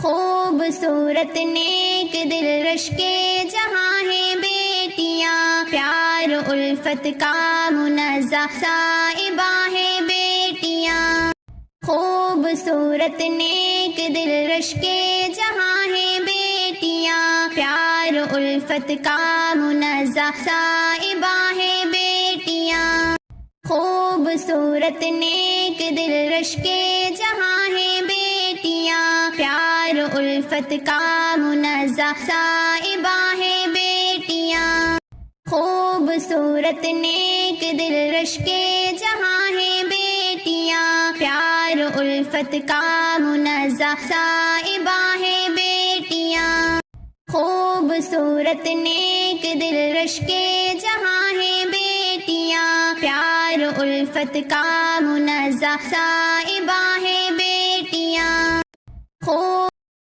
خوبصورت نیک دل رش کے جہاں ہیں بیٹیاں، پیار الفت کا منزہ صائبہ ہیں بیٹیاں۔ خوبصورت نیک دل رش کے جہاں ہیں بیٹیاں، پیار الفت کا منزہ صائبہ ہیں بیٹیاں۔ خوبصورت نیک دل رش کے جہاں ہیں بیٹیاں، پیار الفت کا منزہ صائبہ ہیں بیٹیاں۔ خوبصورت نیک دل رش کے جہاں ہیں بیٹیاں، پیار الفت کا منزہ صائبہ ہیں بیٹیاں۔ خوبصورت نیک دل رش کے جہاں ہیں بیٹیاں، پیار الفت کا منزہ صائبہ ہیں بیٹیاں۔